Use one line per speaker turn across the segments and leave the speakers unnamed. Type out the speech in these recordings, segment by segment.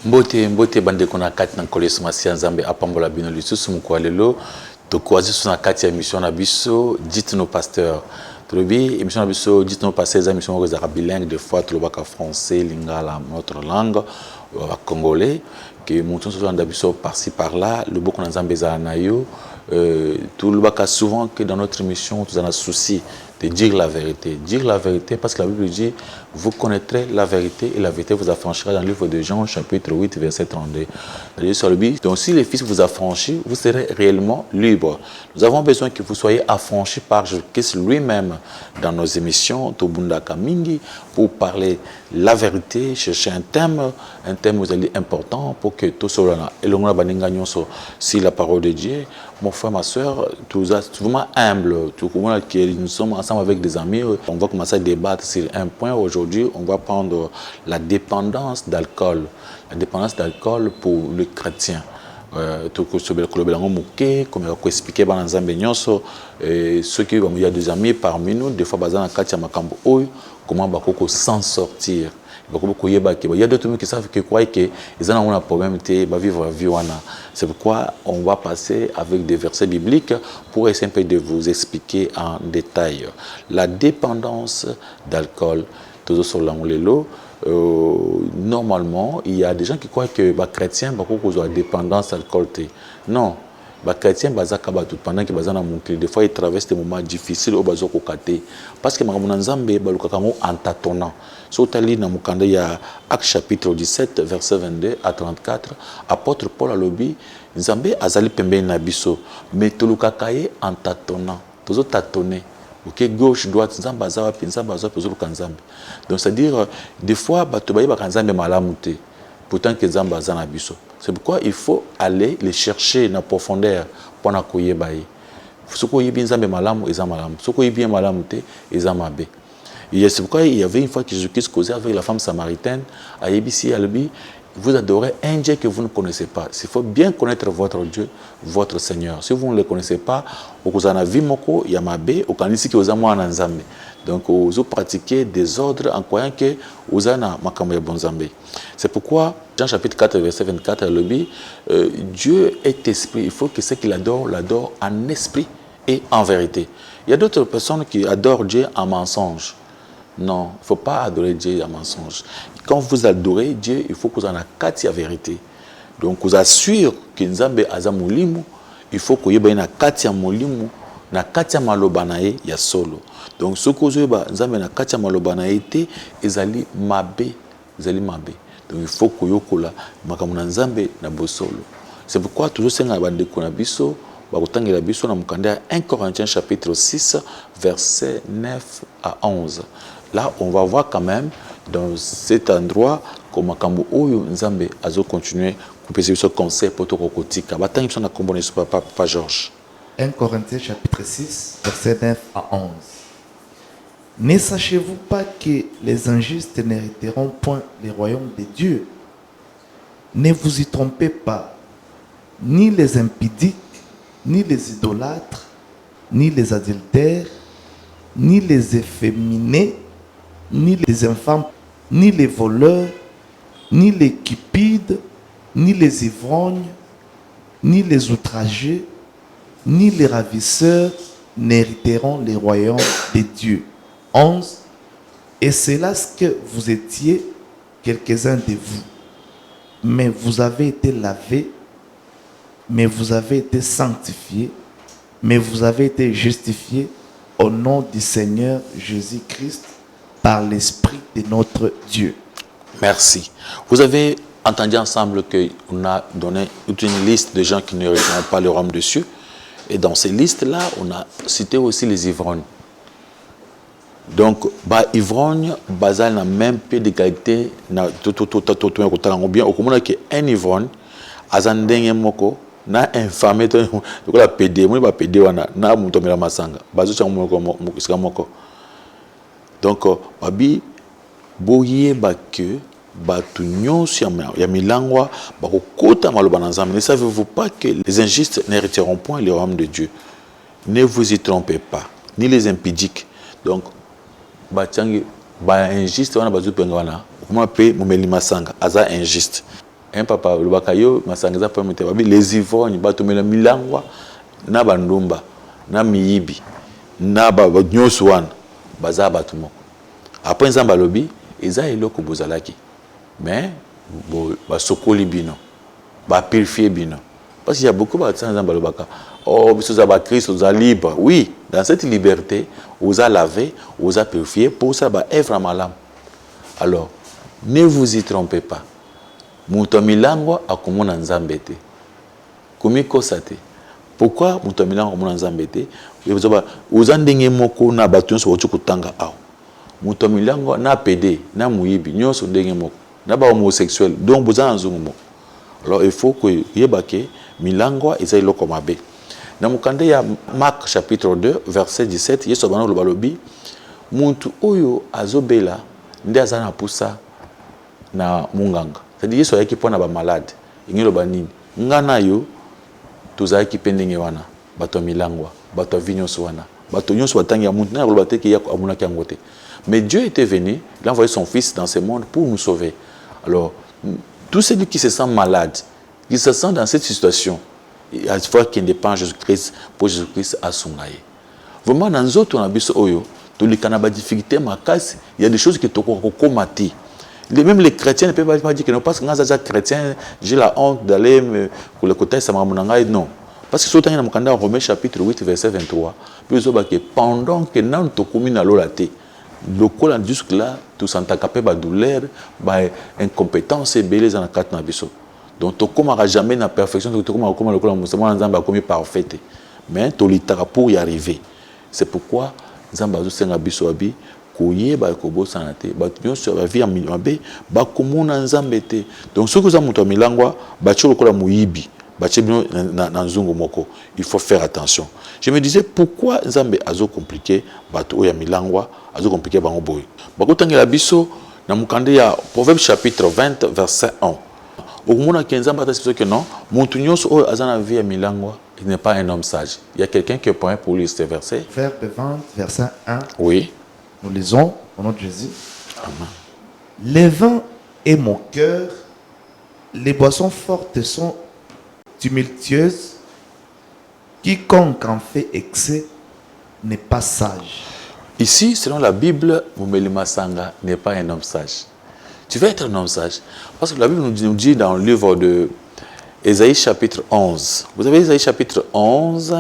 Mbote bande kona kati na koleso masia nzambe apambola bino lisusu mukwalelo to kwazi suna kati ya mission na biso dites nos pasteurs Trobi émission na biso dites nos pasteurs émission aux arabes bilingue des fois tout le bac français lingala notre langue congolais que monton soit dans biso par-ci par-là le beaucoup nzambe za nayo tout le bac souvent que dans notre mission tout en a souci de dire la vérité parce que la Bible dit vous connaîtrez la vérité et la vérité vous affranchira dans le livre de Jean chapitre 8 verset 32. Donc si le Fils vous affranchit, vous serez réellement libre. Nous avons besoin que vous soyez affranchis par Jésus lui-même dans nos émissions Tobunda Kamingi pour parler la vérité, chercher un thème vous allez important pour que tout cela et le monde baninga sur si la parole de Dieu. Mon frère, ma soeur, tout vraiment humble. Nous sommes ensemble avec des amis. On va commencer à débattre sur un point. Aujourd'hui, on va prendre la dépendance d'alcool. La dépendance d'alcool pour le chrétien. Comme on expliqué dans ceux qui il y a des amis parmi nous, des fois, comment s'en sortir. Il y a d'autres qui savent que croient qu'ils ont un problème de vivre la vie. C'est pourquoi on va passer avec des versets bibliques pour essayer un peu de vous expliquer en détail. La dépendance d'alcool, toujours sur l'anglais, normalement, il y a des gens qui croient que les chrétiens ont une dépendance d'alcool. Non. Les chrétiens, pendant qu'ils sont des fois, ils traversent des moments difficiles parce que les gens en tâtonnant. Surtout dans il Actes chapitre 17, verset 22 à 34, apôtre Paul a lobby, Nzambe azali pembe na biso, mais tolukakaye en tâtonnant, toujours tâtonner. Ok, gauche, droite, Nzambe azawa pinzamba azawa toujours kanzambe. Donc c'est-à-dire des fois batobaye bakanzambe malamute, pourtant que Nzambe azana biso. C'est pourquoi il faut aller les chercher dans la profondeur pour na koyebaye. Ce qu'on y bien Nzambe malamu eza malamu, ce qu'on y bien malamute eza mabe. Et c'est pourquoi il y avait une fois que Jésus-Christ causait avec la femme samaritaine à Yébissi Albi, vous adorez un Dieu que vous ne connaissez pas. Il faut bien connaître votre Dieu, votre Seigneur. Si vous ne le connaissez pas, vous en avez moko yamabe, vous connaissez que vous avez moi nzambe. Donc vous pratiquez des ordres en croyant que vous avez makambo bon nzambe. C'est pourquoi Jean chapitre 4 verset 24 le dit Dieu est esprit. Il faut que ceux qui l'adorent en esprit et en vérité. Il y a d'autres personnes qui adorent Dieu en mensonge. Non, il ne faut pas adorer Dieu en mensonge. Quand vous adorez Dieu, il faut que vous en ayez la vérité. Donc, vous assure que Nzambe azamulimu, il faut que vous ayez na katia molimu, na katia malobanaye ya solo. Donc, ce que vous avez Nzambe na katia malobanaye te, ezali mabe, Donc, il faut que vous ayez makamuna Nzambe na bosolo. C'est pourquoi toujours senga bande kona biso, bakotangela biso na mukanda 1 Corinthiens chapitre 6 verset 9 à 11. Là, on va voir quand même dans cet endroit comment Kambo Oyo Nzambe azo continuer pour passer ce conseil pour tout kokotika. Batangi so na kombo sur papa Georges.
1 Corinthiens chapitre 6 verset 9 à 11. Ne sachez-vous pas que les injustes n'hériteront point les royaumes de Dieu? Ne vous y trompez pas, ni les impudiques, ni les idolâtres, ni les adultères, ni les efféminés, ni les infâmes, ni les voleurs, ni les cupides, ni les ivrognes, ni les outrageux, ni les ravisseurs n'hériteront les royaumes de Dieu. 11. Et c'est là ce que vous étiez, quelques-uns de vous. Mais vous avez été lavés, mais vous avez été sanctifiés, mais vous avez été justifiés au nom du Seigneur Jésus-Christ par l'Esprit de notre Dieu.
Merci. Vous avez entendu ensemble qu'on a donné une liste de gens qui ne reconnaissent pas le royaume de Dieu. Et dans ces listes-là, on a cité aussi les ivrognes. Donc, ivrogne, basal n'a même peu d'égalité. Bien, au commun un ivrogne, azandenge moko, na infamé, la PD, moi, PD, na mutomela masanga, bazo cha moko. Donc, babi, boye que batu nyonso ya milangwa bakokota maloba na Nzambe. Ne savez-vous pas que les injustes n'hériteront point le royaume de Dieu? Ne vous y trompez pas, ni les impudiques. Donc, injuste wana bazu penga wana, comment pe mumeli masanga aza injuste. un papa le bakayo masangeza pour mettre les ivrognes batomela milangwa na bandumba na miyibi na ba nyoso wana baza batu moko après nzamba lobi eza eloko bozalaki mais ba sokoli bino ba purifier bino parce qu'il y a beaucoup de nzamba lobaka oh biso za ba Christ za libre oui dans cette liberté vous a lavé vous a purifié pour ça ba œuvre malam alors ne vous y trompez pas muto milango akomona nzambe te komikosa te pourquoi muto milango akomona nzambe te uza ndenge moko na bato nyonso bauti kotanga awa muto milango na pede na muyibi nyonso ndenge moko na ba homosexuel donc boza na nzungu moko alors il faut que yebake milango eza eloko mabe na mukande ya Marc chapitre 2 verset 17 yesu abana loba lobi muntu oyo azobela nde aza na pusa na munganga c'est-à-dire yesu ayaki mpona bamalade ingelo banini ngana yo tozalaki mpe ndenge wana bato ya milangwa bato ya vi nyonso wana bato nyonso batangi ya muntu na yakoloba te ke amonaki yango te mais Dieu était venu il a envoyé son fils dans ce monde pour nous sauver alors tout celui qui se sent malade qui se sent dans cette situation il faut qu'il dépend Jésus-Christ pour Jésus-Christ asungaye vraiment dans nzoto na biso oyo tolikana ba difficulté makasi il y a des choses qui toko komati. Même les chrétiens ne peuvent pas dire que non, parce que quand chrétien, j'ai la honte d'aller pour le côté de non. Parce que ce temps, dans le Romains chapitre 8, verset 23, pendant que nous sommes commis à l'olate, le col jusque-là, tout s'entacapé par douleur, par incompétence et belles dans la carte nabiso. Donc, tu ne jamais dans la perfection, tu ne commis parfait. Mais tu l'as pour y arriver. C'est pourquoi Zambazo Sengabiso Abi. Koyeba kobo sanate bato nyonso ba vie ya mabe ba komona nzambe te donc ce que za muto milangwa ba tsholo kola muyibi ba tshebino na nzungu moko il faut faire attention je me disais pourquoi nzambe azo compliqué bato ya milangwa azo compliqué bango boy ba kotangela biso na mukande ya Proverbe chapitre 20 verset 1 okumona ke nzambe atasiso que non mutu nyonso oyo azana vie ya milangwa il n'est pas un homme sage il y a quelqu'un qui point pour lire ce verset
Proverbe 20 verset 1
oui.
Nous lisons au nom de Jésus.
Amen.
Les vins et mon cœur, les boissons fortes sont tumultueuses. Quiconque en fait excès n'est pas sage.
Ici, selon la Bible, Moumeli Masanga n'est pas un homme sage. Tu veux être un homme sage. Parce que la Bible nous dit dans le livre de Ésaïe chapitre 11. Vous avez Ésaïe chapitre 11,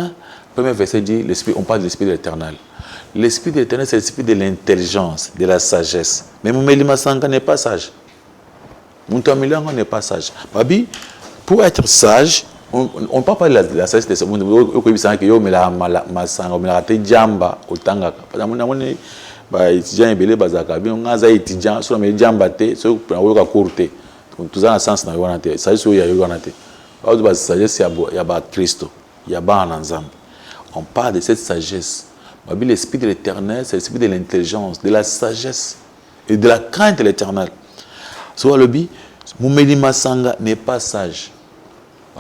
premier verset dit, on parle de l'Esprit de l'Éternel. L'Esprit de l'Éternel, c'est l'Esprit de l'intelligence, de la sagesse. Mais Moumeli Masanga n'est pas sage. Moutamilango n'est pas sage. Babi, pour être sage, on ne parle pas de la sagesse de ce monde. On peut dire que mais la masanga, mais la jamba au tanga. Parce que mon étudiant est belé bazaka. Bien on a étudiant sur la jamba té, sur la yoga courte. Tout ça en sens na yoga té. Ça c'est yoga yoga té. Parce que sagesse il y a ba Christo, il y a ba ensemble. On parle de cette sagesse. L'Esprit de l'Éternel, c'est l'Esprit de l'intelligence, de la sagesse et de la crainte de l'Éternel. Soit le bi, Moumeli Masanga n'est pas sage.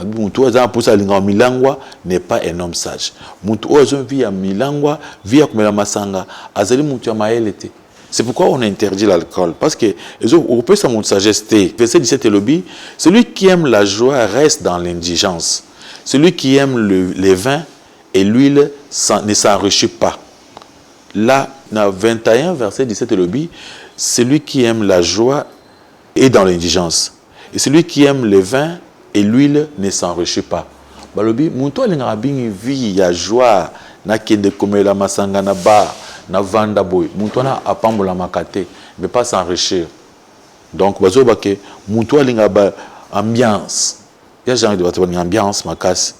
Moutou Azan pour ça Milangwa n'est pas un homme sage. Moutou Azan vit à Milangwa, vit à Kumela Masanga, Azali Moutou Amaelete. C'est pourquoi on interdit l'alcool. Parce que on peut sa sagesse. Verset 17 lobby, celui qui aime la joie reste dans l'indigence. Celui qui aime les vins et l'huile ne s'enrichit pas. Là, dans 21, verset 17, le dit, celui qui aime la joie est dans l'indigence. Et celui qui aime le vin et l'huile ne s'enrichit pas. Balobi, mouto alingabingi vi ya joie na kende komela masanga na ba na vanda boy. Mouto na apambola makate, mais pas s'enrichir. Donc bazo bake mouto alingaba ambiance. Il y a genre de ambiance makasi.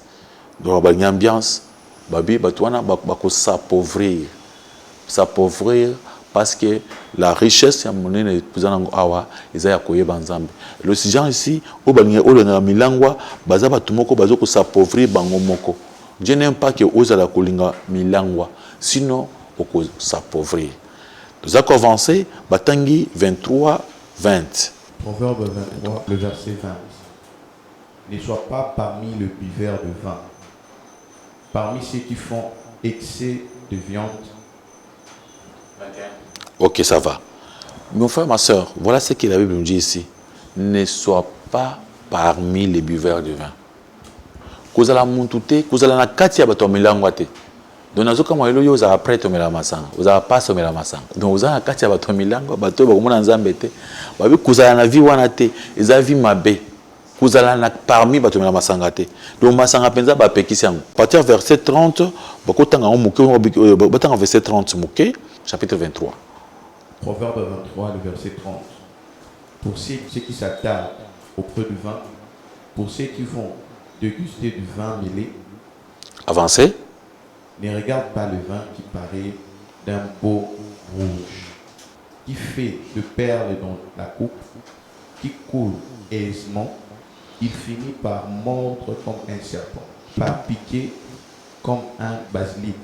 Donc ba ambiance babi batwana bako s'appauvrir parce que la richesse ya monene puzana awa ezaya koyeba nzambe le gens ici o balinga o lenga milangwa baza batumoko bazo ko s'appauvrir bango moko Dieu n'aime pas que ozala kolinga milangwa sinon oko s'appauvrir nous avons avancé batangi 23 20
Proverbe 23 le verset 20 ne sois pas parmi le buveur de vin parmi ceux qui font excès de viande.
Ok, ça va. Mon frère, ma soeur, voilà ce que la Bible nous dit ici. Ne sois pas parmi les buveurs de vin. Kozala muntu te, kozala na kati ya bato milangwa te. Donc nazoka mwa yo za après to mela masanga, oza pas so mela masanga. Donc oza na kati ya bato milangwa, bato ba komona nzambe te. Babi kozala na vie wana te, eza vie mabe. Kozala na parmi bato mela masanga te. Donc masanga penza ba pekisi yango. Partir verset 30, bakotanga on muke, batanga verset 30 muke, chapitre 23.
Proverbe 23, le verset 30. Pour ceux qui s'attardent auprès du vin, pour ceux qui vont déguster du vin mêlé,
Avancez.
ne regarde pas le vin qui paraît d'un beau rouge, qui fait de perles dans la coupe, qui coule aisément, il finit par mordre comme un serpent, par piquer comme un basilic.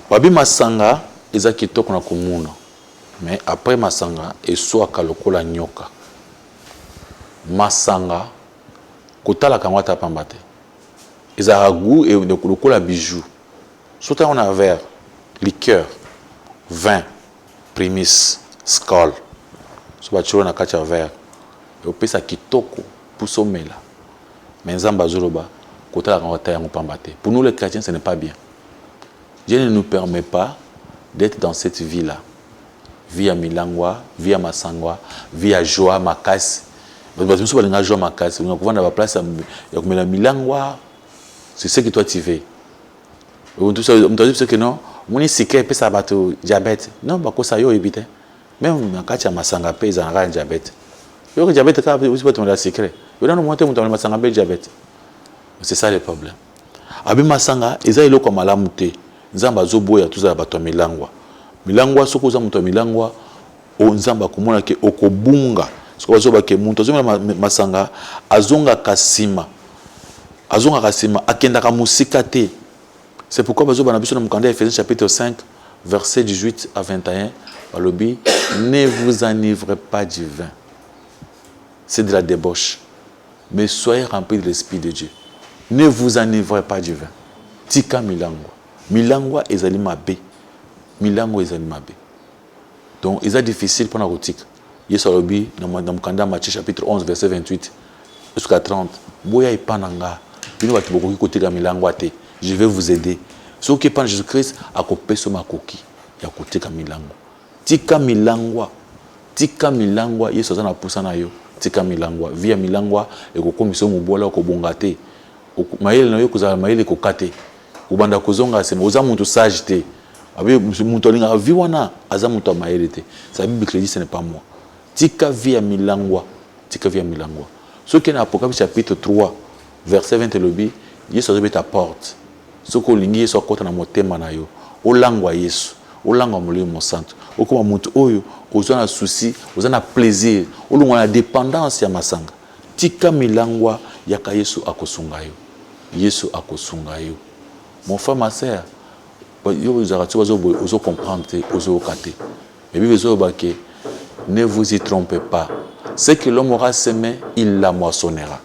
Babi masanga eza kitoko na komuna. Mais après masanga eswaka lokola nyoka. Masanga kotala kamata pambate. Eza goût et lokola bijou. Surtout on a verre, liqueur, vin, prémisse, skol. So ba chiro na kacha verre. Et opesa kitoko pour somela. Mais nzamba zoloba kotala kamata yango pambate. Pour nous les chrétiens ce n'est pas bien. Dieu ne nous permet pas d'être dans cette vie-là. Vie à Milangwa, vie à Masangwa, vie à Joa Makasi. Parce que nous avons Joa Makasi. Nous avons la place à Milangwa. C'est ce que toi tu veux. Tout ça, on dit que non. On est sick, puis ça va te diabète. Non, parce que ça y est évité. Même quand tu as Masanga, ils ont un diabète. Le diabète, tu as aussi pas ton secret. Il y a un moment où tu as Masanga, diabète. C'est ça le problème. Abi Masanga, ils ont comme la montée. Nzamba zoboya tuza bato milangwa. Milangwa soko za muto milangwa o nzamba komona ke okobunga. Soko zoba ke muntu zomela masanga azonga kasima. Azonga kasima akenda ka musika te. C'est pourquoi bazoba na biso na mukanda Ephésiens chapitre 5 verset 18 à 21 balobi ne vous enivrez pas du vin. C'est de la débauche. Mais soyez remplis de l'esprit de Dieu. Ne vous enivrez pas du vin. Tika milangwa. Milangwa ezali mabe. Milangwa ezali mabe. Donc, c'est difficile pour la rotique. Yesu alobi dans Mukanda Matthieu chapitre 11 verset 28 jusqu'à 30. Boya ipananga. Bino batu bokoki koteka milangwa te. Je vais vous aider. Ce qui est Jésus-Christ a coupé sur ma coquille. Il a koteka milangwa. Tika milangwa. Tika milangwa Yesu azana poussa na yo. Tika milangwa. Via milangwa e kokomisa mubola ko bongate. Maele na yo kozala maele ko kate. Ubanda kozonga sema oza muntu sage te abe muntu linga vi wana aza muntu amaele te sa bible dit ce n'est pas moi tika via milangwa ce qui est dans Apocalypse chapitre 3 verset 20 lobi Yesu azobe ta porte soko lingi Yesu akota na motema na yo olangwa Yesu olangwa molimo santo okoma muntu oyo ozo na souci ozo na plaisir olungwa na dépendance ya masanga tika milangwa yaka Yesu akosunga yo Yesu akosunga yo. Mon frère, ma sœur, vous comprendre, vous cater. Mais ne vous y trompez pas. Ce que l'homme aura semé, il la moissonnera.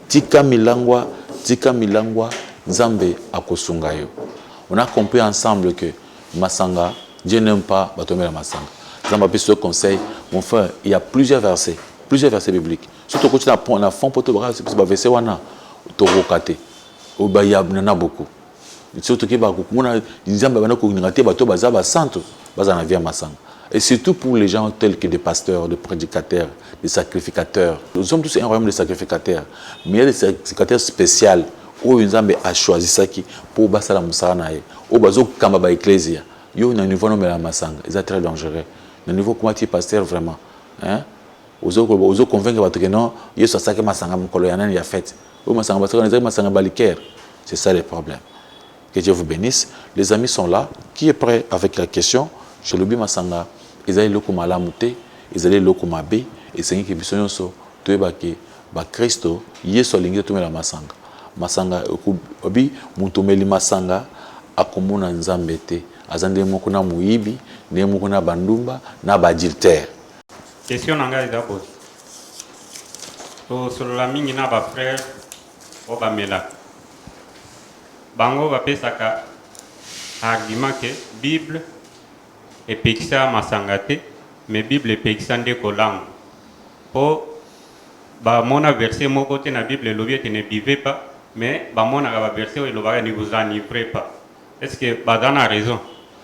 Tika milangwa, Nzambe akosunga yo. On a compris ensemble que Masanga, Dieu n'aime pas Batomé la Masanga. Nzambe a ce conseil. Mon frère, il y a plusieurs versets bibliques. Surtout quand on a fond pour te voir, c'est verset wana torokate. Obaya nana beaucoup. Surtout que ba kuna nzamba bana ko ngate bato bazaba santo bazana via masanga. Et surtout pour les gens tels que des pasteurs, des prédicateurs, des sacrificateurs. Nous sommes tous un royaume de sacrificateurs. Mais il y a des sacrificateurs spéciaux où Nzambe a choisi ça qui pour basala musala nae. Au bazo kamba ba ecclésia. Yo na niveau no mela masanga. C'est très dangereux. Le niveau comment tu es pasteur vraiment, hein? Ozo convaincre que non, Yesu asaki masanga mukolo ya nani ya fête. Ou masanga basaka na masanga baliker. C'est ça le problème. Que Dieu vous bénisse. Les amis sont là. Qui est prêt avec la question? Je le dis masanga. Ils allaient loko malamute, ils allaient loko mabe et c'est que biso nyonso toyeba ke ba Kristo Yesu alingi tumela masanga. Masanga obi mutomeli masanga akomona Nzambe te. Azande moko na muibi, ne moko na bandumba na badultère.
Question nanga d'abord. To sur la mingi na ba frère o ba mela. Bango ba pesaka argument que Bible et pekisa masangate mais Bible pekisande kolang. Po ba mona verset mon côté na Bible lobi ne buvez pas, mais ba mona ba verset le ba ne vous enivrez pas. Est-ce que ba dans a raison?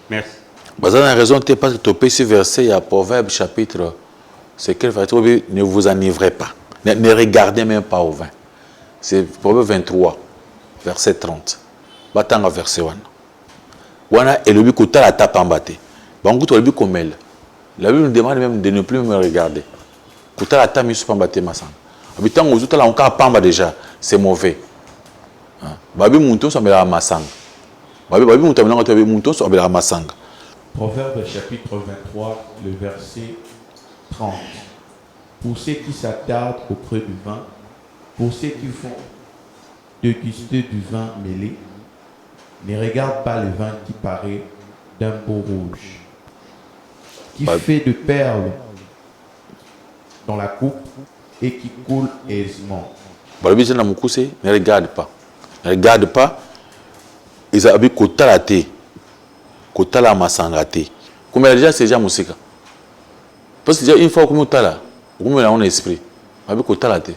Merci.
Bazan a raison, parce que tu peux ce verset, il y a Proverbe chapitre, c'est quel verset? Ne vous enivrez pas. Ne regardez même pas au vin. C'est Proverbe 23, verset 30. Batanga verset 1. Wana et le but que la tape en bâté. Bango to le but comme elle. La Bible nous demande même de ne plus me regarder. Kouta la tape mis sur bâté masan. Habitant aux autres là encore pamba déjà, c'est mauvais. Babi mouton ça me la masang. Babi mouton ça me la masang.
Proverbe chapitre 23, le verset 30. Pour ceux qui s'attardent auprès du vin, pour ceux qui font déguster du vin mêlé, ne regarde pas le vin qui paraît d'un beau rouge, qui fait de perles dans la coupe et qui coule aisément.
Ne regarde pas. Ne regarde pas. Ils ont kota la thé. Kota la masangate. Comme elle déjà c'est déjà musique. Parce que déjà une fois que nous là, on a un esprit. Avec kota la thé.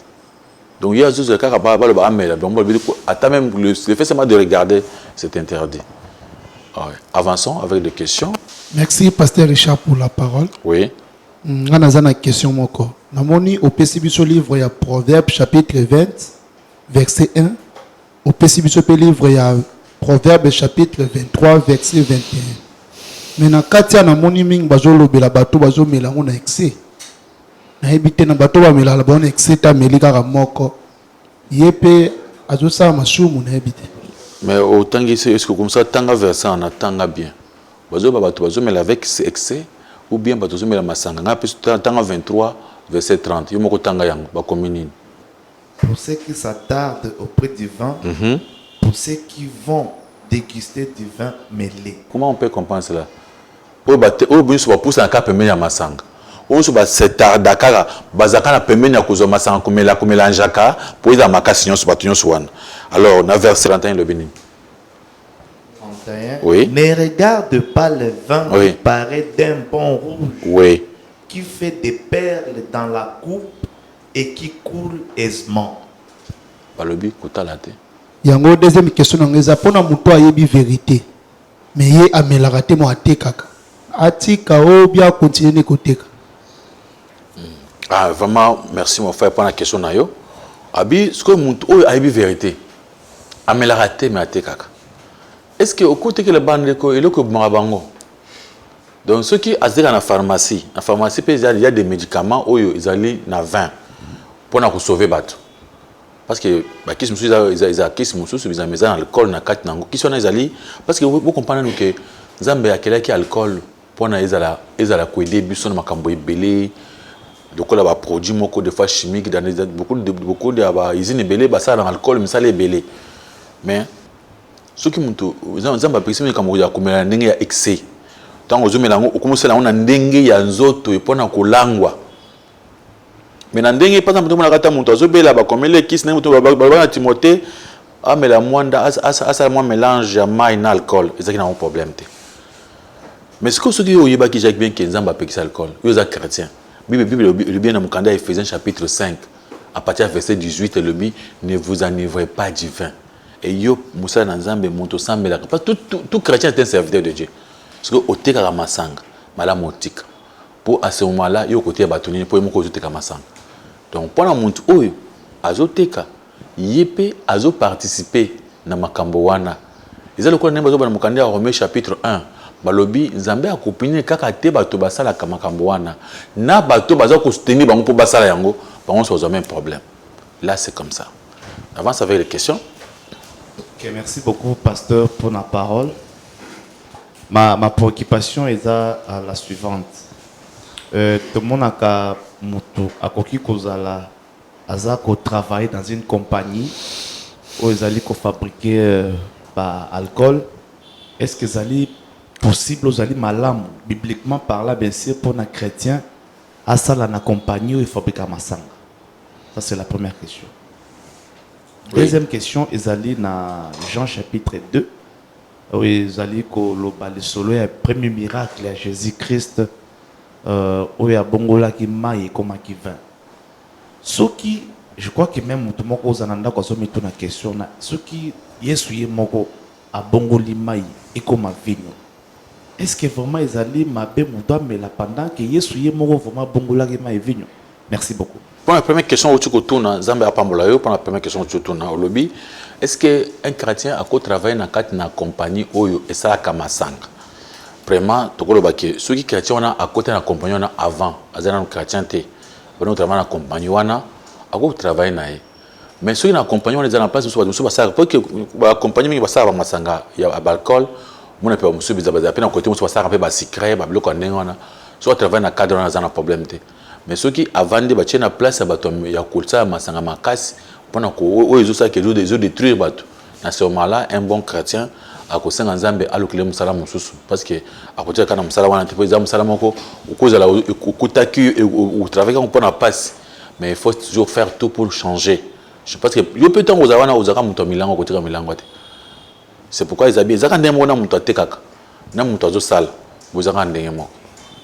Donc il y a juste le cas à même le fait seulement de regarder, c'est interdit. Avançons avec des questions.
Merci Pasteur Richard pour la parole.
Oui.
On a une question moko. Namoni au PCB livre il y a Proverbe chapitre 20 verset 1. Au PCB livre il y a Proverbe chapitre 23 verset 21. Maintenant katia namoni ming bazolo bela bato bazo melango na excès. Na ebité na bato ba melala ba on excès ta melika ka moko. Yepé azo sa masumu na ebité.
Mais autant que c'est comme ça tanga verset on attend bien. Bazo ba bato bazo mela avec excès ou bien bato mela masanga. Na plus tanga 23 verset 30. Yo moko tanga yango ba commune.
Pour ceux qui s'attardent auprès du vin, pour ceux qui vont déguster du vin mêlé.
Comment on peut comprendre cela? Au bien soit pousse en cas pemé ya masanga. Au soit s'attarda kara bazaka na pemé ya kozo masanga komela njaka pour ida makasi nyonso batunyo swan. Alors na verset 31 le béni.
31.
Oui.
Ne regarde pas le vin
Oui.
qui paraît d'un bon rouge,
Oui.
qui fait des perles dans la coupe et qui coule aisément.
Balobi kota la te.
Yango deuxième question na ngeza pona muto ayebi vérité. Mais ye amelaka te mo atekaka. Atika o bien continuer koteka.
Ah vraiment merci mon frère pour la question na yo. Abi ce que muto o ayebi vérité. Amelaka te mais atekaka. Est-ce que au côté que le bande ko eloko bango? Donc ceux qui azeka na pharmacie il y a des médicaments oyo izali na 20 pour na sauver bato. Parce que bah qui ils ont mis alcool na kat nango qui sont izali parce que vous comprenez que Nzambe akela ki alcool pour na ezala ko aider biso na makambo ebele donc là ba produit moko de fois chimique dans beaucoup de ba usine ebele ba ça dans alcool mais ça les ebele mais ceux qui montent Nzambe apesi mais comme ya komela ndenge ya excès tant aux melango okomosela on ndenge ya nzoto epona kolangwa mais na ndenge pas exemple na kata muntu azobela ba komele kis na muntu ba Timothée amela mwanda asa moi mélange ya mai na alcool ezaki na un problème te mais ce que ceux qui oyeba ki Jacques bien que Nzamba apekisa alcool yo za chrétien Bible bien dans Mukanda Ephésiens chapitre 5 à partir du verset 18 le dit ne vous enivrez pas du vin et yo Moussa na Nzambe muntu sambela pas tout chrétien est un serviteur de Dieu parce que oteka ka masanga mala motika pour à ce moment-là yo côté batoni pour mo ko oteka masanga donc pendant muntu oyo azoteka yepé azo participer na makambo wana ezalo ko nemba zo bana Mukanda Romains chapitre 1 balobi Nzambe akopine kaka te bato basala ka makambo wana na bato baza ko soutenir bango pour basala yango bango so même problème là c'est comme ça avance avec les questions.
Ok, merci beaucoup pasteur pour la parole. Ma préoccupation est à la suivante. Tout le monde a travailler dans une compagnie où ils allaient fabriquer alcool. Est-ce que c'est possible aux allaient malam bibliquement parlant bien sûr pour un chrétien à ça la compagnie où ils fabriquent masanga? Ça c'est la première question.
Oui.
Deuxième question, ils allaient dans Jean chapitre 2. Oui, ils allaient le premier miracle à Jésus-Christ oya bongola ki mai comme qui vin. Ce qui, je crois que même tout le monde aux ananda quoi, mais tout na question na. Ce qui Yesu ye moko a bongoli mai et comme vigno. Est-ce que vraiment ils allaient m'abe mouta mais là pendant que Yesu ye moko vraiment bongola ki mai vigno. Merci beaucoup.
Pour la première question, Zambé a pour la première question, au lobby, est-ce qu'un chrétien a travaillé dans une compagnie et ça a kamasanga? Vraiment, ceux qui chrétiens à côté de la compagnie avant, un chrétien, on travaille dans la compagnie, on a travaillé. Mais ceux qui ont compagnie, on est en place, parce que la compagnie, il y a alcool, on peut à côté, on peut un secret, soit travailler dans le cadre de un problème. Mais ceux qui avant de bâtir la place il y a kulsa masanga makasi pendant que eux ça que les détruire bateau dans ce moment-là un bon chrétien a kosa nzambe alukile musala mususu parce que à côté kana musala wana tipo za musala moko ukoza la ukutaki ou travailler pour na passe mais il faut toujours faire tout pour changer. Je pense que yo peut-être aux awana aux aka muto milango côté milango te. C'est pourquoi ils habillent zaka ndemo na muto tekaka na muto zo sala vous aka ndemo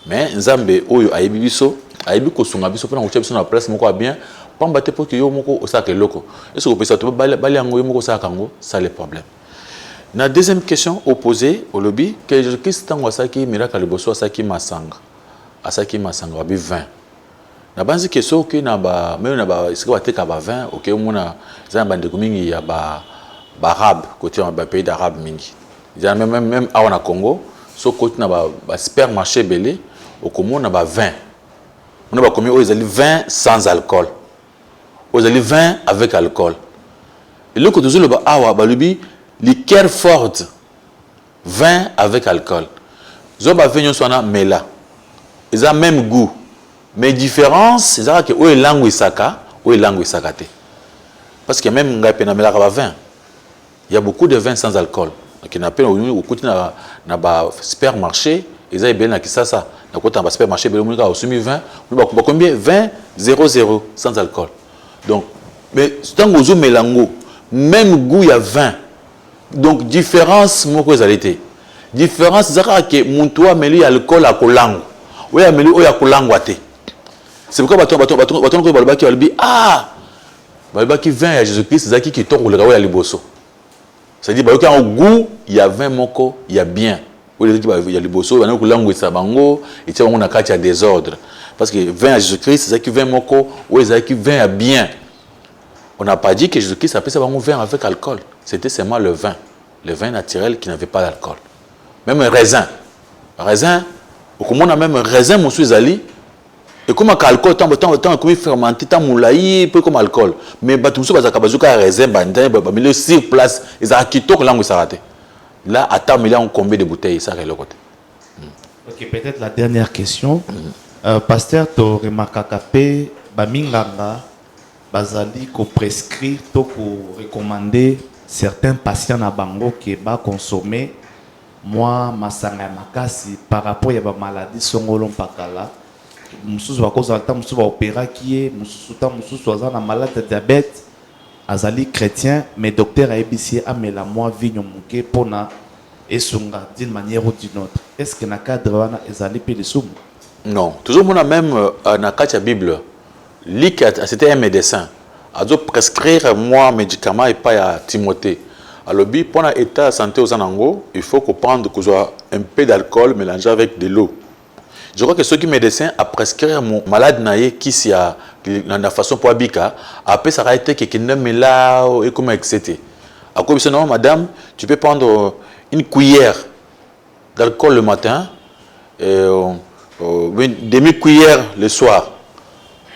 mais nzambe oyo ayibi biso aibi ko sunga biso pona ko na place moko bien pamba te pour que yo moko osaka loko est-ce que vous pensez to bali yango yo moko osaka ngo ça le problème. Na deuxième question opposée au lobby que Jésus-Christ tango asaki miracle liboso asaki masanga bi 20 na banzi question que na ba même na ba est-ce que va teka ba 20 OK mona za bande mingi ya ba arabe côté ba pays d'arabe mingi ya même awa na Congo so côté na ba supermarché belé au commun na ba 20. On a combien? Ils ont 20 sans alcool. Ils ont 20 avec alcool. Et là, quand vous avez le liqueur forte, 20 avec alcool. Ils ont 20 mais là. Ils ont le même goût. Mais différence, c'est que où est langue isaka, où est langue isakate. Parce que même ngapé na mela 20. Il y a beaucoup de vin sans alcool. Qui n'a pas au côté na ba supermarché, ils ont bien na kisasa. Quand on va supermarché, on a 20, combien 20, 0, sans alcool. Donc, mais tant que vous mélango, même goût il y a 20. Donc, différence, mon causalité. Différence, c'est que mon toit mêlé alcool à colango. Oui, à mêlé à colango. C'est pourquoi baton qui dit ah, balba qui vient à Jésus-Christ, c'est qui tombe le à liboso. C'est-à-dire qu'il y a un goût, il y a 20 moko, il y a bien. Il y a les bossos, il y a les langues sabango, et il y a un désordre. Parce que 20 à Jésus-Christ, c'est ça qui vient moko, ou c'est ça qui vient à bien. On n'a pas dit que Jésus-Christ appelait ça un vin avec alcool. C'était seulement le vin naturel qui n'avait pas d'alcool. Même un raisin. Raisin, on a même un raisin, mon suizali, et comme alcool, tant que fermenté, tant moulaï, peu comme alcool. Mais tout ça, c'est un raisin, mais sur place, ils ont quitté la langue s'arrêter. Là, à temps, il y a combien de bouteilles ça le côté.
Ok, peut-être la dernière question. Pasteur, tu remarques que Baminganga, Bazali, qu'on prescrit, qu'on recommander certains patients à Bango qui va consommer moi, masanga makasi par rapport à la maladie songolon pakala. Moussous va cause alta, moussous va opérer qui est, moussous va malade de diabète. Azali chrétien, mais docteur a ébissé à la moi vigno mouké pour na et sunga d'une manière ou d'une autre. Est-ce que na cadre wana ezali pe les soum?
Non, toujours mon même na la Bible, c'était un médecin. A dû prescrire moi médicaments et pas à Timothée. Alors pour l'état de santé aux anango, il faut qu'on prenne un peu d'alcool mélangé avec de l'eau. Je crois que ceux qui médecins à prescrire mon malade naïe qui s'y a la façon pour habiter, après ça a été que ne me là et comment etc. À quoi non madame, tu peux prendre une cuillère d'alcool le matin et une demi-cuillère le soir.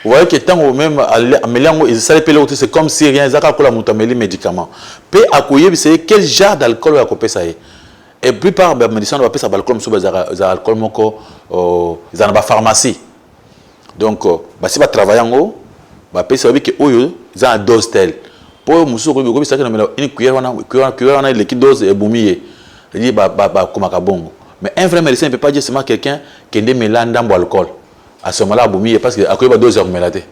Vous voyez que tant même à mélange c'est comme si rien ça calcule mon médicament. Peut accueillir c'est quel genre d'alcool à couper ça. Et plupart des médecins on va appeler ça alcool sur alcool moko ils en ba pharmacie. Donc si va travailler en haut, bah peut savoir que oyo ils ont une dose telle. Pour musu ko bi ça que une cuillère on a liquide dose et boumie. Il dit bah comme bongo. Mais un vrai médecin ne peut pas dire seulement quelqu'un qui est mélange dans alcool. À ce moment-là boumie parce que à quoi 2 heures mélaté.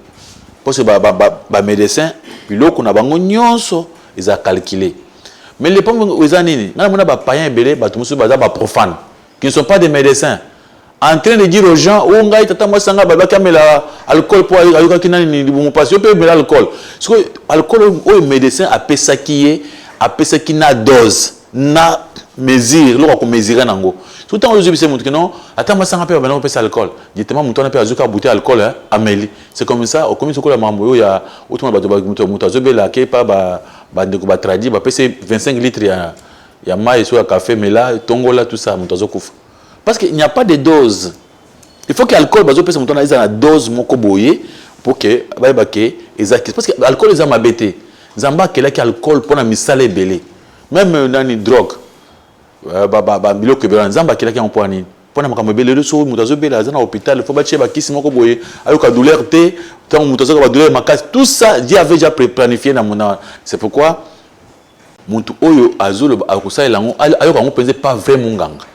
Parce que bah médecin puis l'eau qu'on a bango nyonso ils a calculé. Mais les pommes aux années, on a des païens belés, bah profane, qui ne sont pas des médecins. en train de dire aux gens, oh ngai tata moi sanga baba kamela alcool pour ayoka kinani ni bon passe, on peut mettre l'alcool. Parce que alcool au médecin a pesa qui na dose, na mesure, l'on mesurer nango. Tout le temps aujourd'hui c'est montre que non, attends moi sanga pe bana on pesa alcool. Justement mon temps pe azuka bouteille alcool hein, amélie. C'est comme ça, au comme ce que la mambo il y a autrement bato muto zobela ke pa ba ndeko ba tradi ba pesa 25 litres ya maïs sur café mais là tongola tout ça muto zokufa. Parce qu'il n'y a pas de dose. Il faut que l'alcool, ait la dose pour que parce que l'alcool est mabété. Zamba qui a alcool pour la misale belé. Même dans les drogues. Bilo que zamba qui a un point ni. Pour la mabélé le soir, mutazo bela dans l'hôpital, il faut battre baki si moko boye. Avec la douleur té, tant mutazo va douleur makas. Tout ça, Dieu avait déjà planifié dans mon. C'est pourquoi muntu oyo azolo akusa elango ayo kango penser pas vraiment nganga.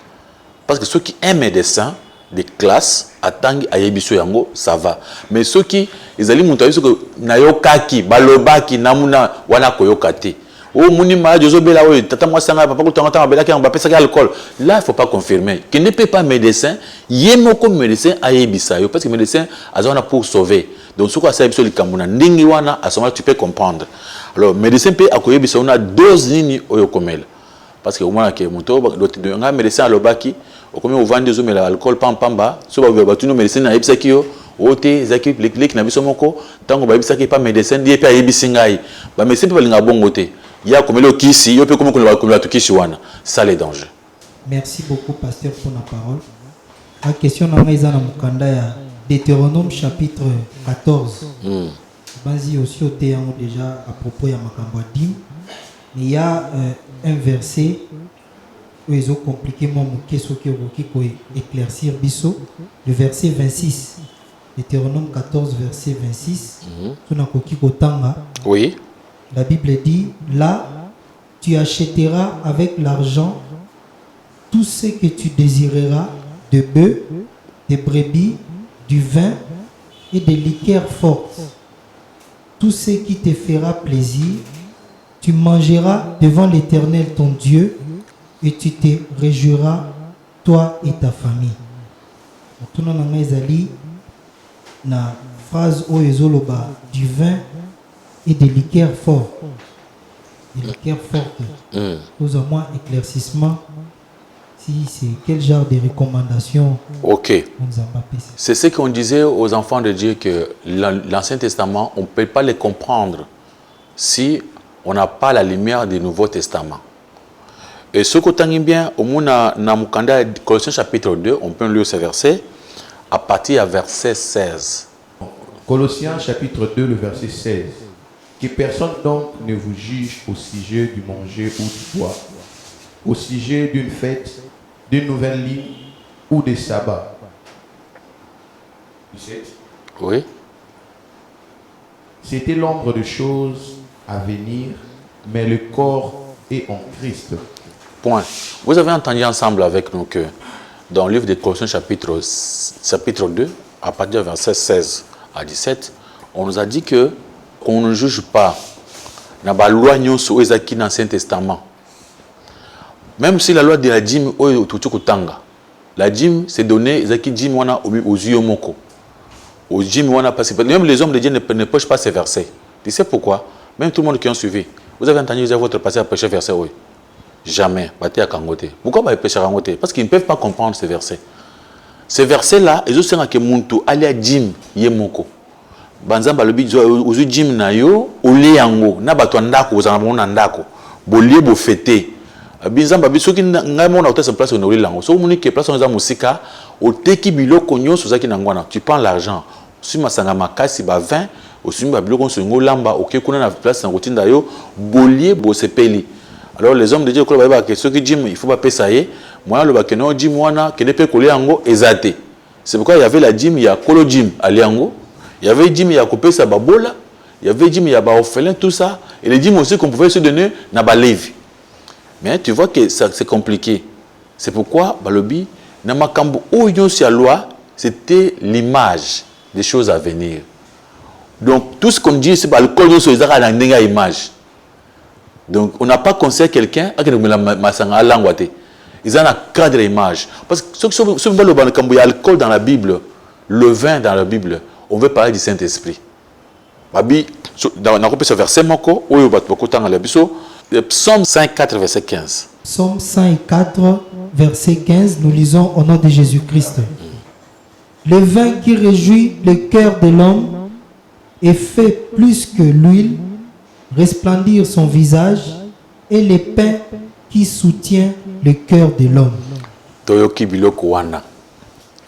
Parce que ceux qui aiment médecin de classe, attendent à yebiso yango, ça va. Mais ceux qui, ils allaient monter que nayokaki, balobaki, namuna, wana koyokate. Oh, mouni ma, jozobela, oui, tata moi sanga, papa, tata bela, qui a un ça alcool. Là, il ne faut pas confirmer. Qui ne peut pas médecin, yemoko médecin à yebisa, parce que médecin, a pour sauver. Donc, ce qu'on a saisi sur le Cameroun, ningi wana, à ce moment tu peux comprendre. Alors, médecin peut accueillir bisa, on a 12 nini oyokomel. Parce que au moins, un médecin à l'obaki, comme on vend des hommes l'alcool pamba, si on va tous nos médecins à Ipsakio, Ote, Zaki, Lik, Nabisomoko, tant qu'on va Ipsaki pas médecin, il n'y a pas Ibisingai. Mais médecin peut pas bon côté. Il y a comme le Kissi, il y a comme la Tukishiwana. Ça les dangers.
Merci beaucoup, pasteur, pour la parole. La question dans Deutéronome chapitre 14. Vas-y aussi au théâtre déjà à propos de Makambo Dim. Il y a un verset où ils ont compliqué mon question qui éclaircir biso, le verset 26. Deutéronome 14, verset 26.
Oui.
La Bible dit, là, tu achèteras avec l'argent tout ce que tu désireras de bœufs, de brebis, du vin et des liqueurs fortes. Tout ce qui te fera plaisir, tu mangeras devant l'Éternel ton Dieu et tu te réjouiras, toi et ta famille. Tout le monde na phrase où ezoloba du vin et des liqueurs fortes. Des liqueurs fortes. Nous avons un éclaircissement. Si c'est quel genre de recommandations.
Ok. C'est ce qu'on disait aux enfants de Dieu que l'Ancien Testament, on ne peut pas les comprendre si on n'a pas la lumière du Nouveau Testament. Et ce qu'on dit bien, au moins dans Colossiens chapitre 2, on peut lire ce verset à partir du verset 16.
Colossiens chapitre 2, le verset 16. Que personne donc ne vous juge au sujet du manger ou du boire, au sujet d'une fête, d'une nouvelle ligne ou des sabbats. 17.
Oui.
C'était l'ombre de choses à venir, mais le corps est en Christ.
Point. Vous avez entendu ensemble avec nous que dans le livre de Colossiens chapitre 2, à partir du verset 16 à 17, on nous a dit que qu'on ne juge pas dans la loi dans l'Ancien Testament. Même si la loi de la dîme, la dîme, c'est donné aux yeux moko. Aux dîmes, même les hommes de Dieu ne pêchent pas ces versets. Tu sais pourquoi? Même tout le monde qui a suivi. Vous avez entendu votre passé à pêcher verset, oui. Jamais. Pourquoi ils pêchent à Kangote? Parce qu'ils ne peuvent pas comprendre ces versets. Ces versets-là, ils ont dit que Muntu ali a dîme yemoko. Banzamba le bidjo aux dîme na yo, ole yango, na bato ndako, aux amona ndako. Bolie bo fêter. Binzamba biso ki ngai mona hôtel sur place on oli lango. So moni ke place on za musika, o teki biloko nyonso zaki nangwana. Tu prends l'argent. Si masanga makasi ba 20, o sumi ba biloko so ngolamba, o ke kuna na place na rotinda yo, bolie bo sepeli. Alors les hommes de Dieu que ceux qui dîment, il faut pas payer ça. Moi le bakeno dîme wana que ne peut coller yango ezate. C'est pourquoi il y avait la dîme, il y a kolo dîme aliango. Il y avait dîme, il y a coupé sa babola. Il y avait dîme, il y a orphelin, tout ça. Et les dîmes aussi qu'on pouvait se donner na balevi. Mais tu vois que c'est compliqué. C'est pourquoi balobi na makambo oyo si la loi, c'était l'image des choses à venir. Donc tout ce qu'on dit c'est le col sur les arts image. Donc on n'a pas conseillé quelqu'un à que masanga langwate. Ils ont un cadre image. Parce que ce qui il y a l'alcool dans la Bible, le vin dans la Bible, on veut parler du Saint-Esprit. Dans le verset, Psaume 104, verset 15.
Psaume 104, verset 15, nous lisons au nom de Jésus-Christ. Le vin qui réjouit le cœur de l'homme et fait plus que l'huile resplendir son visage, et le pain qui soutient le cœur de l'homme.
Toyoki biloko wana.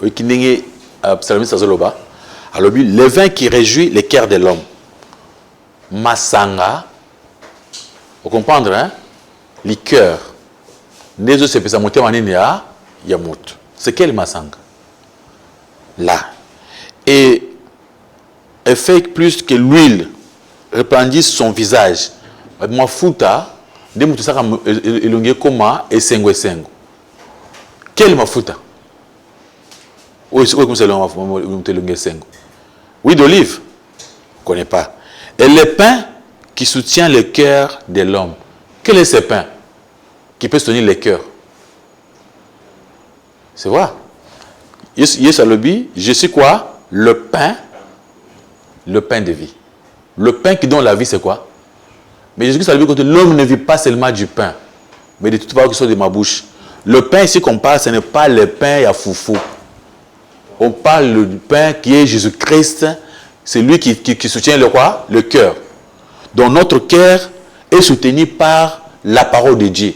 Oyoki ndenge psalmiste azoloba. Alobi le vin qui réjouit le cœur de l'homme. Masanga. Vous comprendre, hein? Liqueur. Nezo se pesa moté manene ya yamoto. C'est quel masanga? Là. Et elle fait plus que l'huile répandit son visage. Mafuta, de mutu saka elonge koma esengo esengo. Quel mafuta? Oui, comme c'est l'elonge esengo. Oui, d'olive. Je ne connais pas. Et le pain qui soutient le cœur de l'homme. Quel est ce pain qui peut soutenir le cœur? C'est vrai. Yes, je suis quoi? Le pain de vie. Le pain qui donne la vie, c'est quoi? Mais Jésus-Christ a dit que l'homme ne vit pas seulement du pain, mais de toutes paroles qui sont de ma bouche. Le pain ici qu'on parle, ce n'est pas le pain à foufou. On parle du pain qui est Jésus-Christ. C'est lui qui soutient le quoi? Le cœur. Donc notre cœur est soutenu par la parole de Dieu.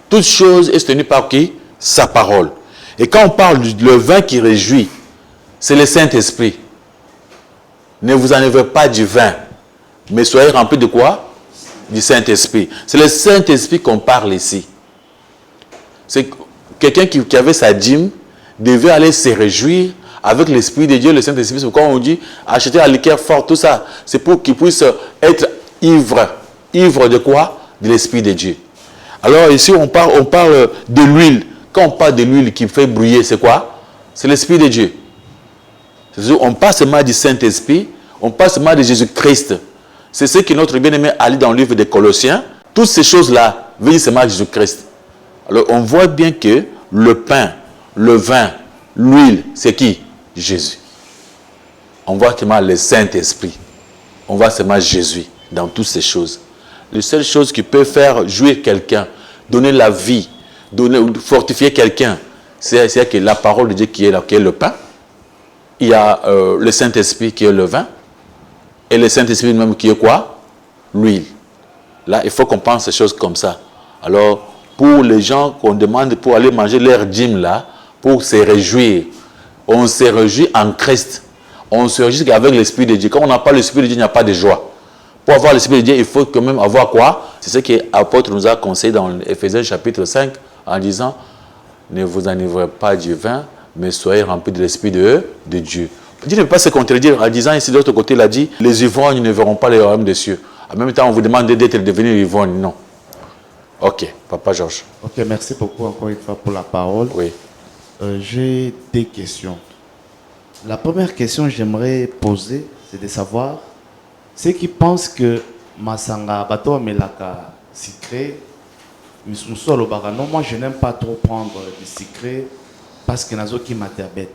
Toute chose est soutenue par qui? Sa parole. Et quand on parle du vin qui réjouit, c'est le Saint-Esprit. Ne vous enlevez pas du vin, mais soyez remplis de quoi? Du Saint-Esprit. C'est le Saint-Esprit qu'on parle ici. C'est quelqu'un qui avait sa dîme, devait aller se réjouir avec l'Esprit de Dieu, le Saint-Esprit. C'est pourquoi on dit acheter la liqueur forte, tout ça. C'est pour qu'il puisse être ivre. Ivre de quoi? De l'Esprit de Dieu. Alors ici, on parle de l'huile. Quand on parle de l'huile qui fait brûler, c'est quoi? C'est l'Esprit de Dieu. On parle seulement du Saint-Esprit, on parle seulement de Jésus-Christ. C'est ce que notre bien-aimé a lu dans le livre des Colossiens. Toutes ces choses-là viennent seulement de Jésus-Christ. Alors on voit bien que le pain, le vin, l'huile, c'est qui? Jésus. On voit seulement le Saint-Esprit. On voit seulement Jésus dans toutes ces choses. Les seules choses qui peuvent faire jouir quelqu'un, donner la vie, fortifier quelqu'un, c'est que la parole de Dieu qui est là, qui est le pain. Il y a le Saint-Esprit qui est le vin. Et le Saint-Esprit même qui est quoi? L'huile. Là, il faut qu'on pense ces choses comme ça. Alors, pour les gens qu'on demande pour aller manger leur dîme là, pour se réjouir, on se réjouit en Christ. On se réjouit avec l'Esprit de Dieu. Quand on n'a pas l'Esprit de Dieu, il n'y a pas de joie. Pour avoir l'Esprit de Dieu, il faut quand même avoir quoi? C'est ce que l'apôtre nous a conseillé dans Éphésiens chapitre 5 en disant ne vous enivrez pas du vin, mais soyez remplis de l'Esprit de Dieu. Dieu ne peut pas se contredire en disant ici de l'autre côté, il a dit les ivrognes ne verront pas le royaume des cieux. En même temps, on vous demande d'être devenu ivrogne. Non. Ok, Papa Georges.
Ok, merci beaucoup encore une fois pour la parole.
Oui.
J'ai des questions. La première question que j'aimerais poser, c'est de savoir ceux qui pensent que Masanga Bato Melaka secret, moi je n'aime pas trop prendre du secret parce que nazo qui m'interbête.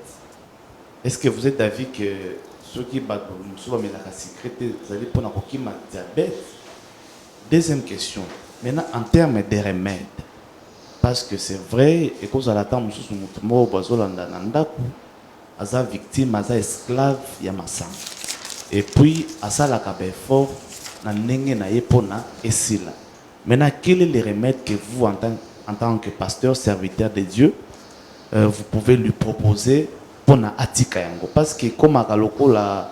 Est-ce que vous êtes d'avis que ceux qui Bato Melaka secret, vous allez prendre qui m'interbête? Deuxième question. Maintenant, en termes de remèdes, parce que c'est vrai, et quand on attend Aza victime, Aza esclave, Yamasan. Et puis, Aza la fort, na nenge na yepona esila. Maintenant, quel est le remède que vous, en tant que pasteur, serviteur de Dieu, vous pouvez lui proposer pour na atika yango? Parce que comme à Kaloko la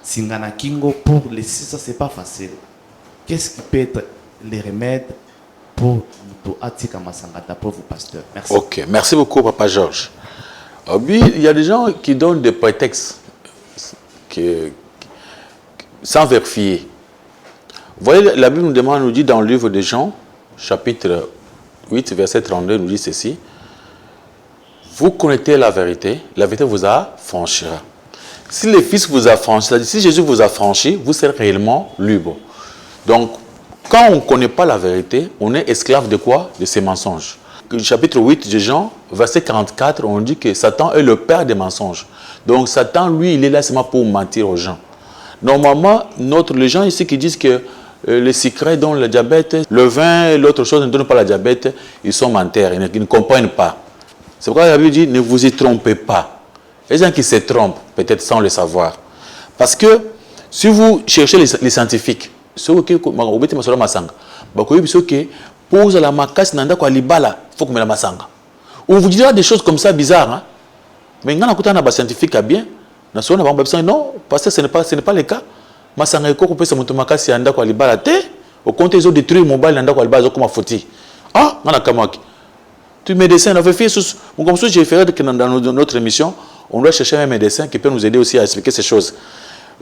Singana Kingo, pour les six, ça c'est pas facile. Qu'est-ce qui peut être les remèdes pour atika masangata pour vous, pasteur? Merci.
Ok, merci beaucoup, Papa Georges. Oui, il y a des gens qui donnent des prétextes sans vérifier. Vous voyez, la Bible nous dit dans le livre de Jean, chapitre 8, verset 32, nous dit ceci. Vous connaissez la vérité vous affranchira. Si le Fils vous a franchi, c'est-à-dire si Jésus vous a franchi, vous serez réellement libre. Donc, quand on ne connaît pas la vérité, on est esclave de quoi? De ses mensonges. chapitre 8 de Jean, verset 44, on dit que Satan est le père des mensonges. Donc Satan, lui, il est là seulement pour mentir aux gens. Normalement, les gens ici qui disent que les secrets dont le diabète, le vin et l'autre chose ne donnent pas le diabète, ils sont menteurs, ils ne comprennent pas. C'est pourquoi la Bible dit, ne vous y trompez pas. Les gens qui se trompent, peut-être sans le savoir. Parce que si vous cherchez les scientifiques, ceux qui ont été masanga, pose la macasse nanda kwa libala, faut que me la masanga. On vous dira des choses comme ça bizarres, hein? Mais quand on a un scientifique bien, non, parce que ce n'est pas le cas. Masanga eko ko pesa mutu makasi anda kwa libala te, au compte ils ont détruit mon mobile nanda kwa libala comme foti. Ah, ngana kamaki. Tu médecin, on avait fait comme ça j'ai fait que dans notre émission, on doit chercher un médecin qui peut nous aider aussi à expliquer ces choses.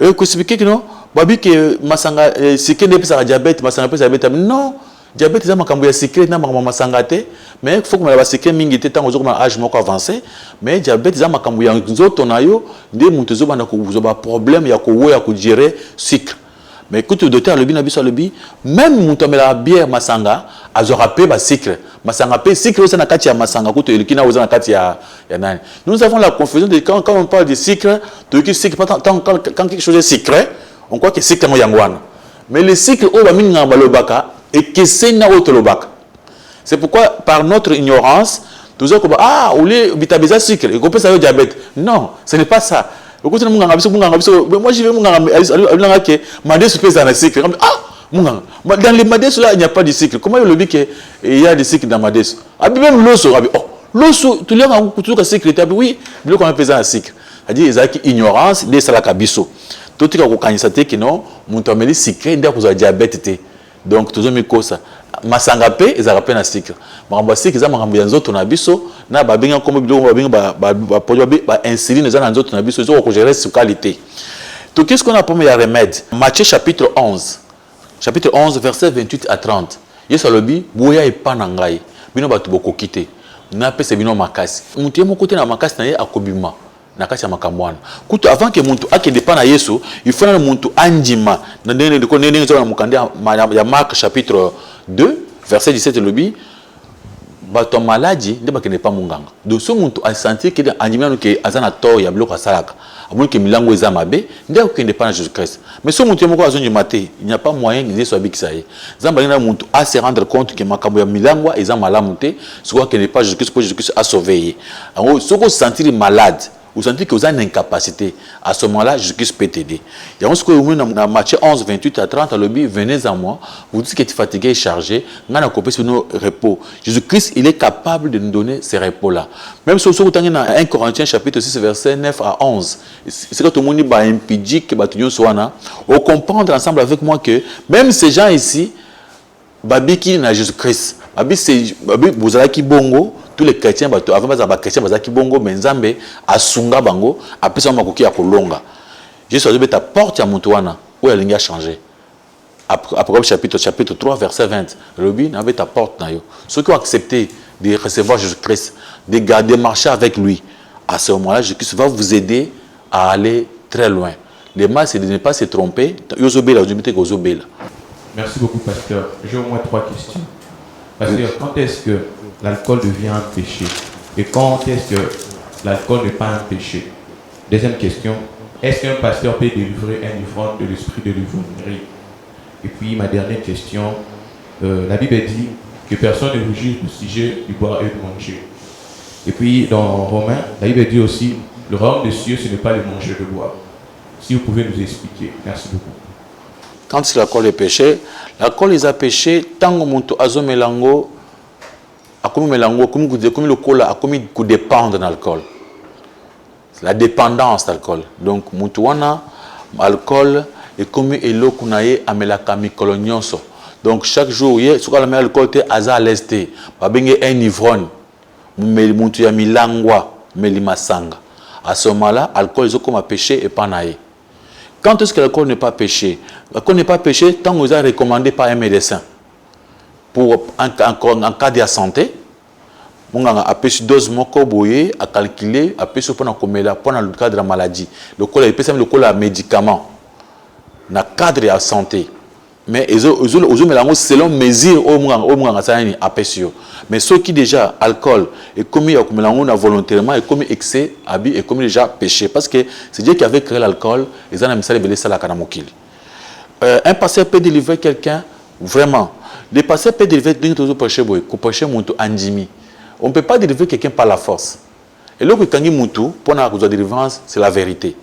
Et expliquer que non, babi que masanga c'est que n'est pas diabète, masanga pas diabète. Non, diabète c'est makambo ya secret na makambo masanga te, mais il faut que la secret mingi te tant aux âge moko avancé, mais diabète c'est makambo ya nzoto na yo, ndé mutu zo bana ko ba problème ya ko ya ko gérer sucre. Mais écoute le docteur le bina biso le bi, même mutu amela bière masanga, azora pe ba sucre. Masanga pe sucre ça na kati ya masanga kuto elikina oza na kati ya nani. Nous avons la confusion de quand on parle de sucre, de sucre quand quelque chose est sucré, on croit que c'est sucre mo yangwana. Mais le sucre o ba minga balobaka et que c'est na otolobaka. C'est pourquoi par notre ignorance, tous autres ah, ou les bitabeza sucre, et qu'on peut savoir diabète. Non, ce n'est pas ça. Moi je vais mon que madé super dans le sucre. Ah, dans les madés là il n'y a pas de sucre. Comment il le dit qu'il y a des sucre dans madés? Ah même l'osso, oh, l'osso, tout le monde a tout le sucre. Oui, le qu'on a pesé un sucre. C'est-à-dire ils ont ignorance des salakabiso. Tout ce qu'on a dit que non, mon tomeli sucre, il y a diabète. Donc tous les ça. Masanga pe ils rappellent un sucre. Maramba sucre ils ont un autre na biso na ba benga comme bilo ba benga ba produit ba insuline ils ont un autre na biso ils ont gérer sur qualité. Donc qu'est-ce qu'on a pour meilleur remède? Matthieu chapitre 11. Chapitre 11 verset 28 à 30. Yesu alobi boya epana ngai. Bino batu boko kité. Na pese bino makasi. Mutu mo côté na makasi na ye akobima. Na kati ya makamwana. Kutu avant que muntu akende pa na Yesu, il faut na muntu anjima. Na ndenge ndiko ndenge nzola mukande ya Marc chapitre 2 verset 17 lobi bato maladi nde bakende pa munganga. Donc ce muntu a senti que anjima no ke azana to ya biloko asalaka. Aboni ke milango eza mabe nde akende pa na Jésus Christ. Mais ce muntu moko azonji maté, il n'y a pas moyen que Yesu abikisa ye. Zamba ngina muntu a se rendre compte que makambo ya milango eza malamu te, ce quoi que n'est pas Jésus Christ pour Jésus Christ a sauvé. Alors ce qu'on sentir malade vous sentez que vous avez une incapacité, à ce moment-là, Jésus-Christ peut t'aider. Il y a ce que vous dans Matthieu 11, 28 à 30, venez à moi, vous dites que tu es fatigué et chargé, nous allons couper sur nos repos. Jésus-Christ, il est capable de nous donner ces repos-là. Même si vous avez dans 1 Corinthiens chapitre 6, verset 9 à 11, c'est que tout le monde est impédique, on comprendre ensemble avec moi que même ces gens ici, Babiki na Jésus-Christ, vous avez qui bongo, tous les chrétiens avant les chrétiens bazaki bongo menzambe asunga bango apesa makoki ya kolonga Jésus a dit ta porte ya mutu wana où elle a changé. Apocalypse chapitre 3 verset 20 Robi n'avait ta porte na yo ceux qui ont accepté de recevoir Jésus-Christ de garder marcher avec lui à ce moment-là Jésus-Christ va vous aider à aller très loin. Le mal c'est de ne pas se tromper yozobela ozobite kozobela.
Merci beaucoup pasteur. J'ai au moins 3 questions. Pasteur, quand est-ce que l'alcool devient un péché? Et quand est-ce que l'alcool n'est pas un péché? Deuxième question, est-ce qu'un pasteur peut délivrer un ivrogne de l'esprit de l'ivrognerie? Et puis ma dernière question, la Bible dit que personne ne rougit du sujet du boire et du manger. Et puis dans Romains, la Bible dit aussi, le royaume des cieux, ce n'est pas le manger de boire. Si vous pouvez nous expliquer. Merci beaucoup.
Quand l'alcool est péché, l'alcool est péché tant que mon azo melango a comme melango comme le cola a comme dépendre de l'alcool. La dépendance d'alcool. Donc mutuana alcool est comme elo kunaye amelaka mikolo nyonso. Donc chaque jour hier sur la alcool te aza à l'est ba bengi un ivrogne mutu ya milangwa melimasanga. À ce moment-là, alcool est comme un péché et pas naïe. Quand est-ce que l'alcool n'est pas péché? L'alcool n'est pas péché tant que vous avez recommandé par un médecin. Pour en cas de santé, on a appelé dose moko boye à calculer, appelé sur pendant le cadre de la maladie. Le col est le médicament. Dans le cadre de la santé. mais ils ont selon mesure au moins à pesio. Mais ceux qui déjà alcool et commis volontairement et commis excès habit et commis déjà péché parce que c'est Dieu qui avait créé l'alcool ils ont mis ça les ça la kanamokili. Un pasteur peut délivrer quelqu'un vraiment. Les pasteurs peuvent délivrer d'autres péchés pour pécher monto andimi. On ne peut pas délivrer quelqu'un par la force. Et là, quand il pour la délivrance, c'est la vérité.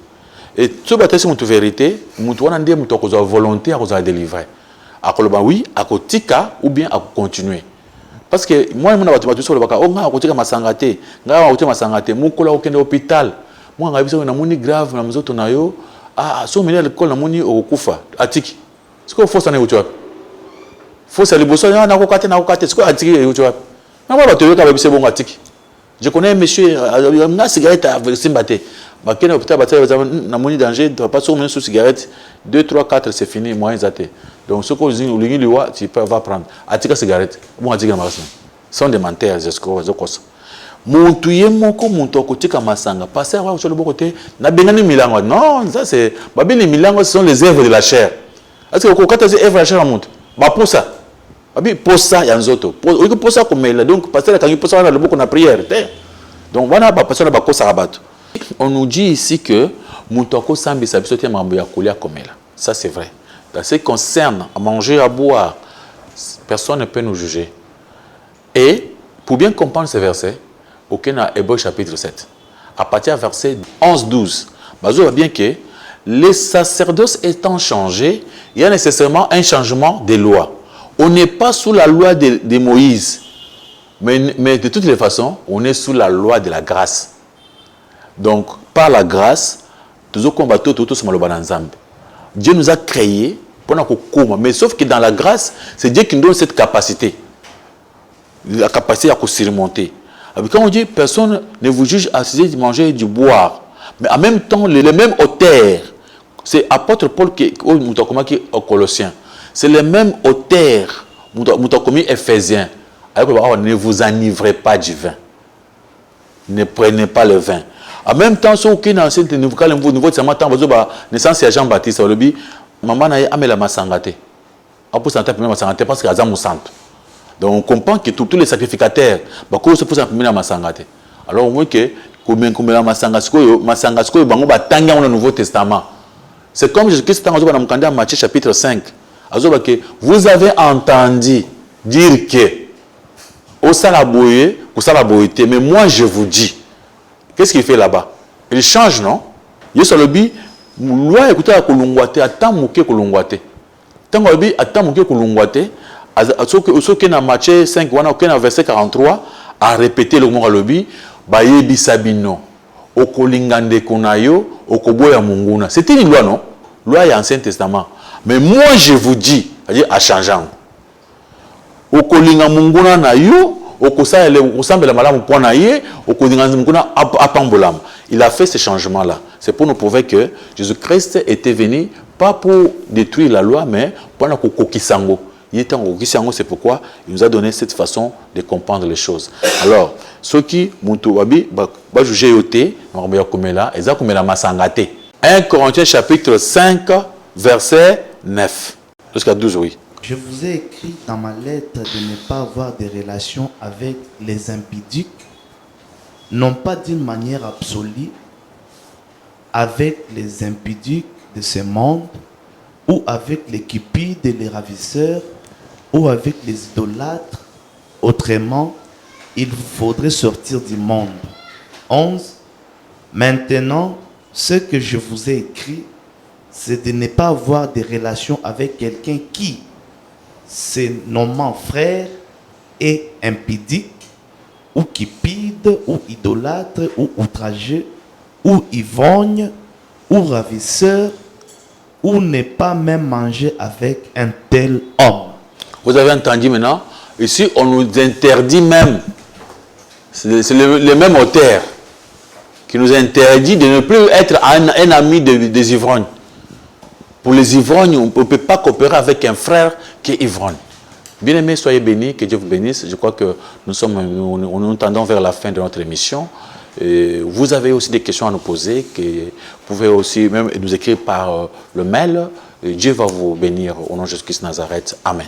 Et ce bâtiment, c'est une vérité, on a dit que volonté à délivrer. À oui, à kotika ou bien à continuer. Parce que moi, je suis sur le bac, on a kotika masangate, on a kotika masangate, mon collègue au hôpital, moi, on a besoin d'un grave, on a besoin d'un yo, ah, si on met l'école, on a au kufa, atiki. C'est quoi faut ça n'est pas? Faut ça les bosser, on a kokaté, c'est quoi atiki et tu vois? On va te dire que c'est bon atiki. Je connais un monsieur, il a une cigarette à verser batté. Il y a un hôpital, il y a un danger, tu ne vas pas sur une cigarette. 2, 3, 4, c'est fini, moi, ils attendent. Donc, ce que tu peux prendre. Atika cigarette, bon, atika magasin. Ce sont des menteurs, je sais quoi. Mon tuyé, mon coup, mon toco, tika masanga. Passer à sur le bon côté, n'a bien un milango. Non, ça c'est. Les milangos, ce sont les œuvres de la chair. Est-ce que quand tu as les œuvres de la chair, on monte? Pour ça. Pour ça, il y a un autre. Pour ça, comme il donc, parce que quand il pose ça, on a prière. Donc, voilà, parce que ça rabat. On nous dit ici que Moutoko Sambi Sabisoté Mamboya Koulia Komela. Ça, c'est vrai. Dans ce qui concerne à manger, à boire, personne ne peut nous juger. Et, pour bien comprendre ce verset, aucun a Hébreux chapitre 7. À partir du verset 11-12, on voit bien que les sacerdoces étant changés, il y a nécessairement un changement des lois. On n'est pas sous la loi de Moïse, mais de toutes les façons, on est sous la loi de la grâce. Donc, par la grâce, toujours combattre tout ce que Dieu nous a créés pour nous combattre. Mais sauf que dans la grâce, c'est Dieu qui nous donne cette capacité. La capacité à surmonter. Quand on dit personne ne vous juge à de manger et de boire, mais en même temps, les mêmes auteurs, c'est apôtre Paul qui est au Colossiens. C'est les mêmes auteurs, Moutakomi Éphésiens. Ne vous enivrez pas du vin. Ne prenez pas le vin. En même temps, ceux qui dans ce nouveau testament, naissance de Jean-Baptiste, maman a mis la masangate. Après, ça n'a masangate parce qu'il y a un centre. Donc, on comprend que tous les sacrificateurs, se posent la masangate. Alors, on voit que, comme la masangate, dans le Nouveau Testament. C'est comme Jésus-Christ dans Matthieu chapitre 5. Vous avez entendu dire que au salaboye, mais moi je vous dis, qu'est-ce qu'il fait là-bas? Il change, non? Il y a le bi, loi écoutez à Kolongwate, à Tamouké Kolongwate. Tant que à Tamouké Kolongwate, ce qui est dans Matthieu 5, verset 43, a répété le mot à l'obi, Bayebi Sabino, Okolingande Konayo, Okoboya Munguna. C'était une loi, non? Loi et Ancien Testament. Mais moi je vous dis, c'est-à-dire à changeant. Okolinga Munguna na yo, il a fait ce changement-là. C'est pour nous prouver que Jésus-Christ était venu, pas pour détruire la loi, mais pour nous kokisango. Il était en kokisango, c'est pourquoi il nous a donné cette façon de comprendre les choses. Alors, ceux qui va juger yoté, ils ont masangate. 1 Corinthiens chapitre 5, verset 9. Jusqu'à 12, oui.
Je vous ai écrit dans ma lettre de ne pas avoir de relations avec les impudiques, non pas d'une manière absolue, avec les impudiques de ce monde, ou avec les cupides et les ravisseurs, ou avec les idolâtres. Autrement, il faudrait sortir du monde. 11. Maintenant, ce que je vous ai écrit, c'est de ne pas avoir de relations avec quelqu'un qui, se nommant frère, est impudique, ou cupide, ou idolâtre, ou outrageux, ou ivrogne, ou ravisseur, ou n'est pas même manger avec un tel homme.
Vous avez entendu maintenant? Ici, on nous interdit même, c'est le même auteur qui nous interdit de ne plus être un ami des ivrognes. Pour les ivrognes, on ne peut pas coopérer avec un frère qui est ivrogne. Bien aimés, soyez bénis, que Dieu vous bénisse. Je crois que nous tendons vers la fin de notre émission. Et vous avez aussi des questions à nous poser, que vous pouvez aussi même nous écrire par le mail Dieu va vous bénir au nom de Jésus-Christ de Nazareth. Amen.